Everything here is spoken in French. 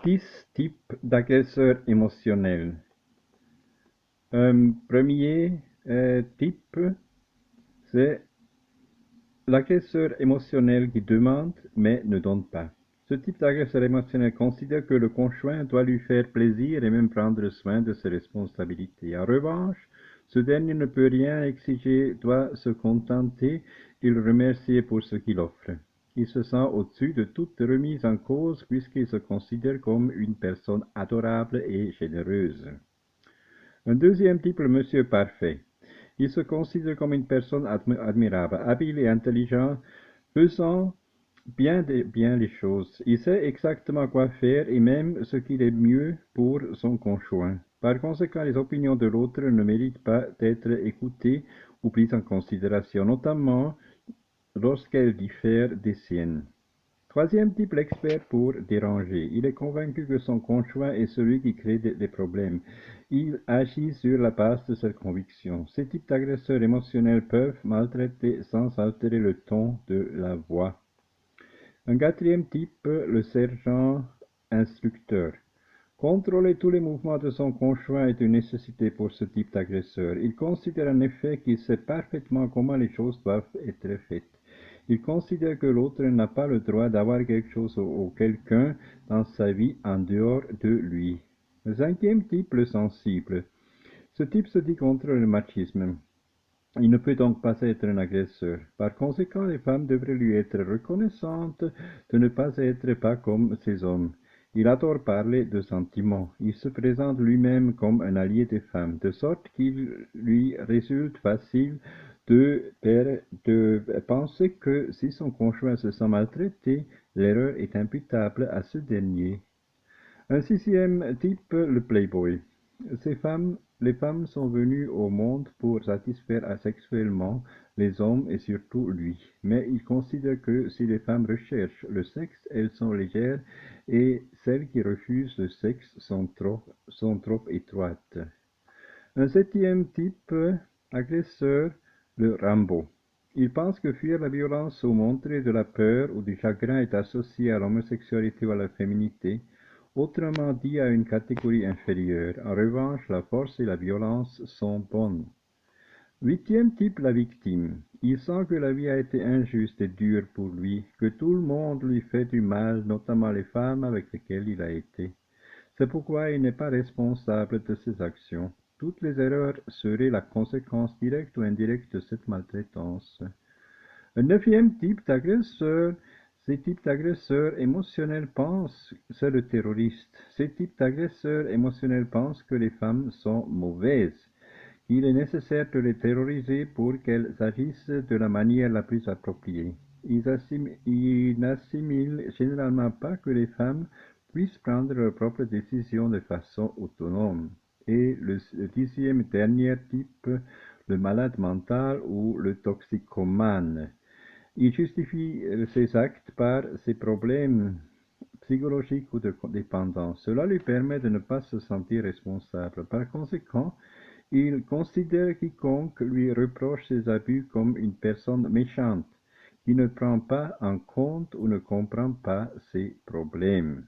10 types d'agresseurs émotionnels. Premier type, c'est l'agresseur émotionnel qui demande mais ne donne pas. Ce type d'agresseur émotionnel considère que le conjoint doit lui faire plaisir et même prendre soin de ses responsabilités. En revanche, ce dernier ne peut rien exiger, doit se contenter et le remercier pour ce qu'il offre. Il se sent au-dessus de toute remise en cause puisqu'il se considère comme une personne adorable et généreuse. Un deuxième type, le monsieur parfait. Il se considère comme une personne admirable, habile et intelligent, faisant bien les choses. Il sait exactement quoi faire et même ce qu'il est mieux pour son conjoint. Par conséquent, les opinions de l'autre ne méritent pas d'être écoutées ou prises en considération, notamment lorsqu'elles diffèrent des siennes. Troisième type, l'expert pour déranger. Il est convaincu que son conjoint est celui qui crée des problèmes. Il agit sur la base de cette conviction. Ces types d'agresseurs émotionnels peuvent maltraiter sans altérer le ton de la voix. Un quatrième type, le sergent instructeur. Contrôler tous les mouvements de son conjoint est une nécessité pour ce type d'agresseur. Il considère en effet qu'il sait parfaitement comment les choses doivent être faites. Il considère que l'autre n'a pas le droit d'avoir quelque chose ou quelqu'un dans sa vie en dehors de lui. Le cinquième type, le sensible. Ce type se dit contre le machisme. Il ne peut donc pas être un agresseur. Par conséquent, les femmes devraient lui être reconnaissantes de ne pas être pas comme ces hommes. Il adore parler de sentiments. Il se présente lui-même comme un allié des femmes, de sorte qu'il lui résulte facile de penser que si son conjoint se sent maltraité, l'erreur est imputable à ce dernier. Un sixième type, le playboy. Les femmes sont venues au monde pour satisfaire sexuellement les hommes et surtout lui. Mais il considère que si les femmes recherchent le sexe, elles sont légères et celles qui refusent le sexe sont trop étroites. Un septième type, agresseur, le Rambo. Il pense que fuir la violence ou montrer de la peur ou du chagrin est associé à l'homosexualité ou à la féminité, autrement dit à une catégorie inférieure. En revanche, la force et la violence sont bonnes. Huitième type, la victime. Il sent que la vie a été injuste et dure pour lui, que tout le monde lui fait du mal, notamment les femmes avec lesquelles il a été. C'est pourquoi il n'est pas responsable de ses actions. Toutes les erreurs seraient la conséquence directe ou indirecte de cette maltraitance. Un neuvième type d'agresseur, ces types d'agresseurs émotionnels pensent, c'est le terroriste. Ces types d'agresseurs émotionnels pensent que les femmes sont mauvaises, qu'il est nécessaire de les terroriser pour qu'elles agissent de la manière la plus appropriée. Ils n'assimilent généralement pas que les femmes puissent prendre leurs propres décisions de façon autonome. Et le dixième et dernier type, le malade mental ou le toxicomane. Il justifie ses actes par ses problèmes psychologiques ou de dépendance. Cela lui permet de ne pas se sentir responsable. Par conséquent, il considère quiconque lui reproche ses abus comme une personne méchante, qui ne prend pas en compte ou ne comprend pas ses problèmes.